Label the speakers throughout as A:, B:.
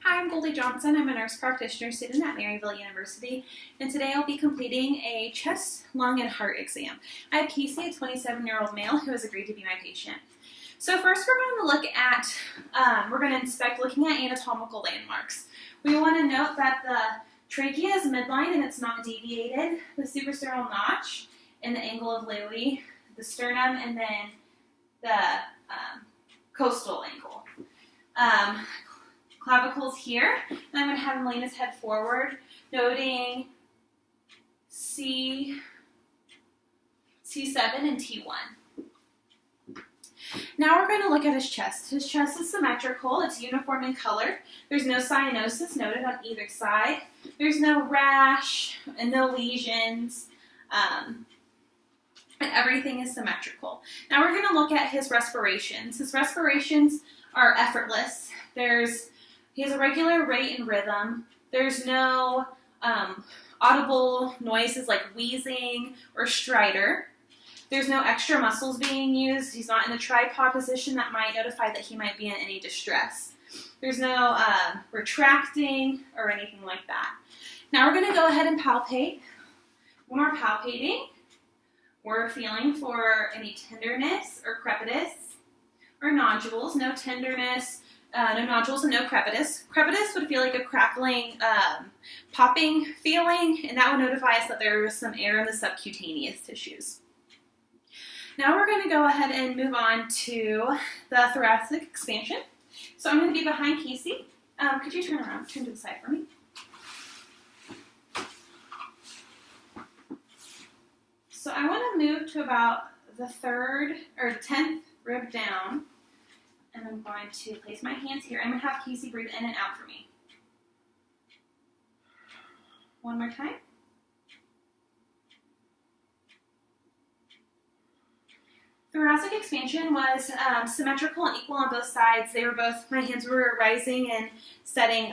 A: Hi, I'm Goldie Johnson. I'm a nurse practitioner student at Maryville University, and today I'll be completing a chest, lung, and heart exam. I have Casey, a 27-year-old male who has agreed to be my patient. So first we're going to look at, inspect looking at anatomical landmarks. We want to note that the trachea is midline and it's not deviated, the suprasternal notch, and the angle of Lewy, the sternum, and then the coastal angle. Clavicles here, and I'm going to have him lean his head forward, noting C7 and T1. Now we're going to look at his chest. His chest is symmetrical, it's uniform in color. There's no cyanosis noted on either side. There's no rash and no lesions, and everything is symmetrical. Now we're going to look at his respirations. His respirations are effortless. He has a regular rate and rhythm. There's no audible noises like wheezing or stridor. There's no extra muscles being used. He's not in the tripod position that might notify that he might be in any distress. There's no retracting or anything like that. Now we're going to go ahead and palpate. When we're palpating, we're feeling for any tenderness or crepitus or nodules. No tenderness, no nodules, and no crepitus. Crepitus would feel like a crackling, popping feeling, and that would notify us that there was some air in the subcutaneous tissues. Now we're going to go ahead and move on to the thoracic expansion. So I'm going to be behind Casey. Could you turn around, turn to the side for me? So I want to move to about the 10th rib down. And I'm going to place my hands here. I'm going to have Casey breathe in and out for me. One more time. Thoracic expansion was symmetrical and equal on both sides. My hands were rising and setting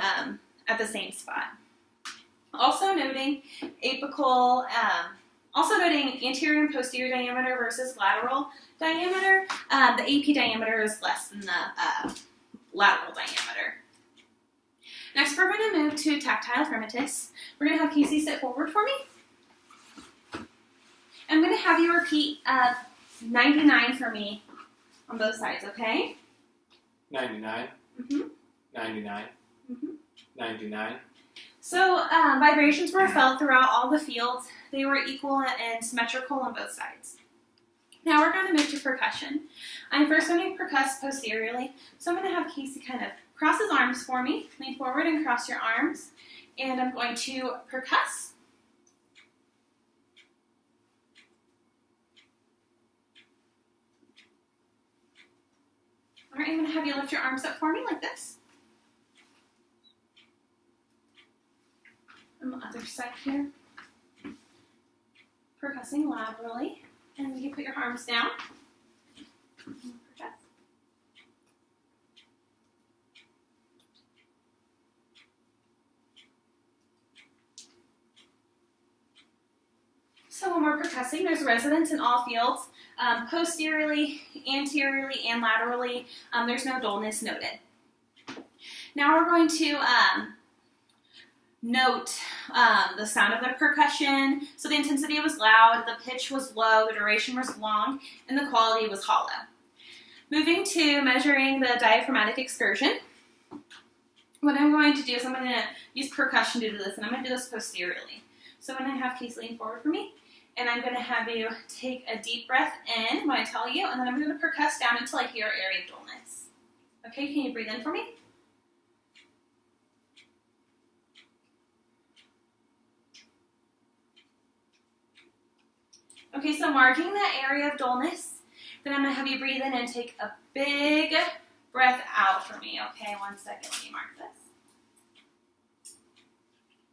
A: at the same spot. Also noting anterior and posterior diameter versus lateral diameter. The AP diameter is less than the lateral diameter. Next, we're going to move to tactile fremitus. We're going to have Casey sit forward for me. I'm going to have you repeat 99 for me on both sides, okay?
B: 99.
A: Mm-hmm.
B: 99.
A: Mm-hmm.
B: 99.
A: So vibrations were felt throughout all the fields. They were equal and symmetrical on both sides. Now we're going to move to percussion. I'm first going to percuss posteriorly. So I'm going to have Casey kind of cross his arms for me. Lean forward and cross your arms. And I'm going to percuss. All right, I'm going to have you lift your arms up for me like this. On the other side here. Percussing laterally. And you put your arms down. Percuss. So when we're percussing, there's resonance in all fields. Posteriorly, anteriorly, and laterally, there's no dullness noted. Now we're going to note the sound of the percussion. So the intensity was loud, the pitch was low, the duration was long, and the quality was hollow. Moving to measuring the diaphragmatic excursion. What I'm going to do is I'm going to use percussion to do this, and I'm going to do this posteriorly. So I'm going to have Casey lean forward for me, and I'm going to have you take a deep breath in when I tell you, and then I'm going to percuss down until I hear area of dullness. Okay, can you breathe in for me? Okay, so marking that area of dullness, then I'm going to have you breathe in and take a big breath out for me. Okay, 1 second, let me mark this.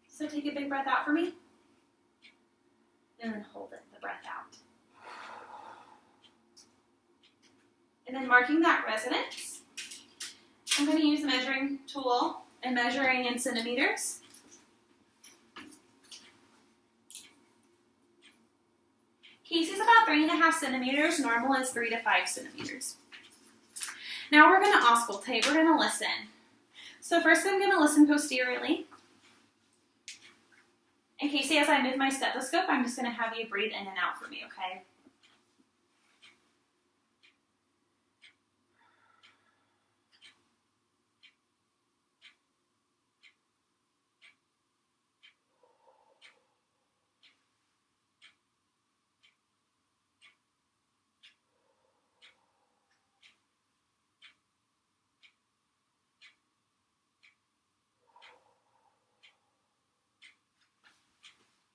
A: So take a big breath out for me, and then hold the breath out. And then marking that resonance, I'm going to use a measuring tool and measuring in centimeters. Casey's about 3.5 centimeters. Normal is 3 to 5 centimeters. Now we're going to auscultate. We're going to listen. So first I'm going to listen posteriorly. And Casey, as I move my stethoscope, I'm just going to have you breathe in and out for me, okay?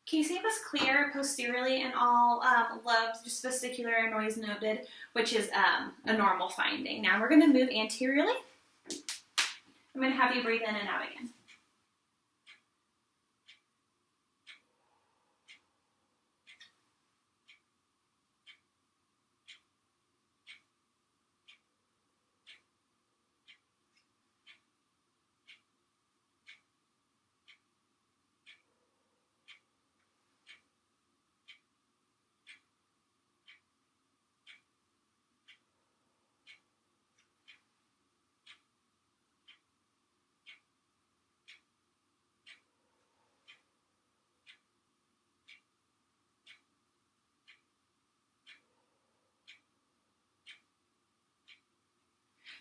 A: Casey was clear posteriorly and all lobes, just vesicular noise noted, which is a normal finding. Now we're going to move anteriorly. I'm going to have you breathe in and out again.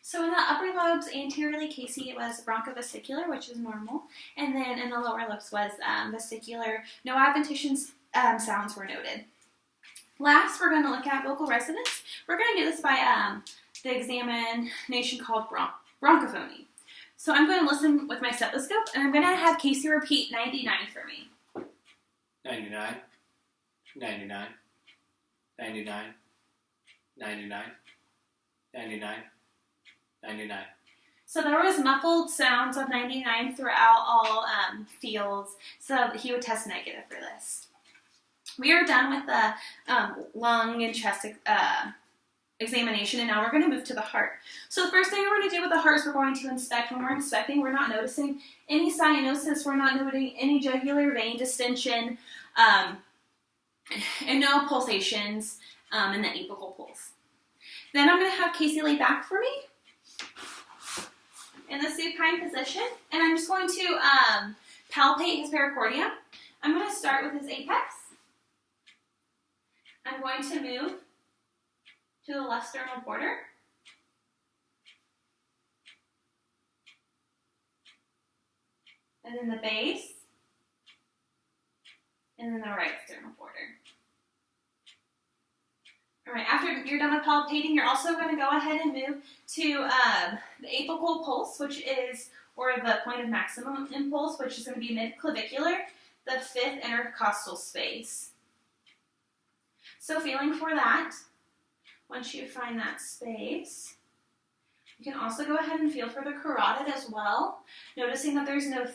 A: So in the upper lobes, anteriorly, Casey, it was bronchovesicular, which is normal. And then in the lower lobes was vesicular. No adventition sounds were noted. Last, we're going to look at vocal resonance. We're going to do this by the examination called bronchophony. So I'm going to listen with my stethoscope, and I'm going to have Casey repeat 99 for me.
B: 99, 99, 99, 99, 99, 99.
A: So there was muffled sounds of 99 throughout all fields, so he would test negative for this. We are done with the lung and chest examination, and now we're going to move to the heart. So the first thing we're going to do with the heart is we're going to inspect. When we're inspecting, we're not noticing any cyanosis, we're not noting any jugular vein distension, and no pulsations in the apical pulse. Then I'm going to have Casey lay back for me in the supine position, and I'm just going to palpate his pericardium. I'm going to start with his apex. I'm going to move to the left sternal border. And then the base. And then the right sternal border. All right, after you're done with palpating, you're also going to go ahead and move to the apical pulse, which is, or the point of maximum impulse, which is going to be mid-clavicular, the fifth intercostal space. So feeling for that, once you find that space, you can also go ahead and feel for the carotid as well, noticing that there's no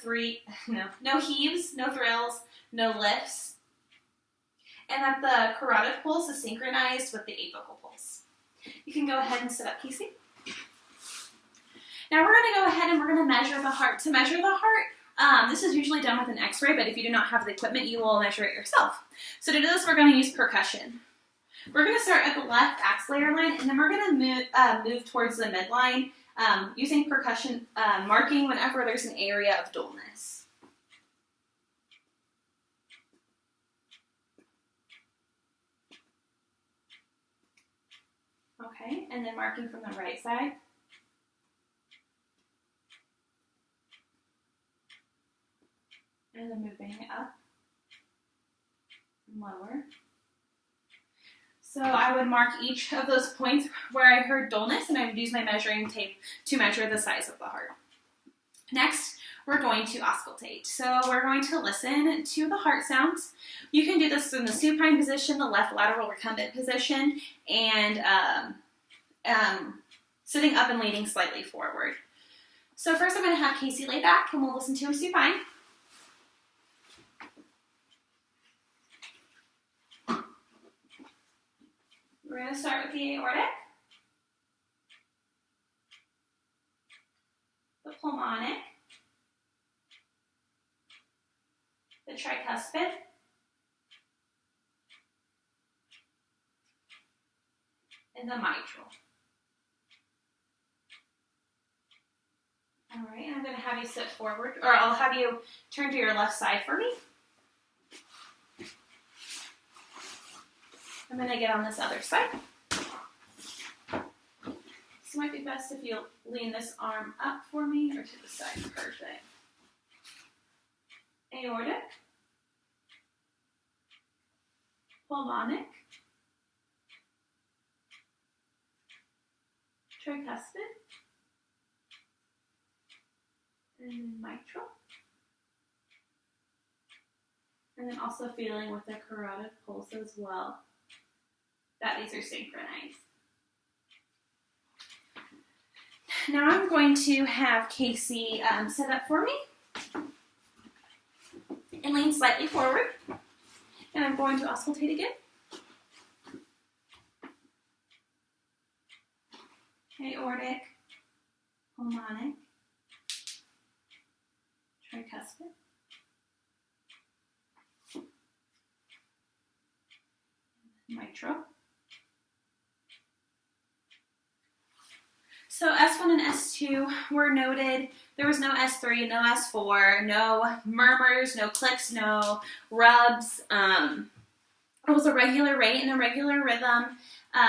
A: heaves, no thrills, no lifts, and that the carotid pulse is synchronized with the apical pulse. You can go ahead and sit up, Casey. Now we're going to go ahead and we're going to measure the heart. To measure the heart, this is usually done with an x-ray, but if you do not have the equipment, you will measure it yourself. So to do this, we're going to use percussion. We're going to start at the left axillary line, and then we're going to move towards the midline using percussion marking whenever there's an area of dullness. Okay, and then marking from the right side. And then moving it up and lower. So I would mark each of those points where I heard dullness, and I would use my measuring tape to measure the size of the heart. Next, we're going to auscultate. So we're going to listen to the heart sounds. You can do this in the supine position, the left lateral recumbent position, and sitting up and leaning slightly forward. So first I'm going to have Casey lay back, and we'll listen to him supine. We're going to start with the aortic, the pulmonic, the tricuspid, and the mitral. All right, and I'm going to have you sit forward, or I'll have you turn to your left side for me. I'm going to get on this other side. This might be best if you lean this arm up for me or to the side. Perfect. Aortic. Pulmonic. Tricuspid. And then mitral. And then also feeling with the carotid pulse as well, that these are synchronized. Now I'm going to have Casey sit up for me and lean slightly forward. And I'm going to auscultate again. Aortic, pulmonic, tricuspid, mitral. So S1 and S2 were noted. There was no S3, no S4, no murmurs, no clicks, no rubs. It was a regular rate and a regular rhythm.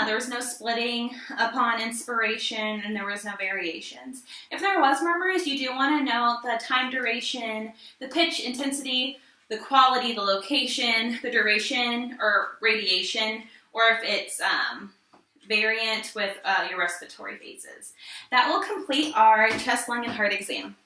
A: There was no splitting upon inspiration, and there was no variations. If there was murmurs, you do want to note the time duration, the pitch intensity, the quality, the location, the duration or radiation, or if it's variant with your respiratory phases. That will complete our chest, lung, and heart exam.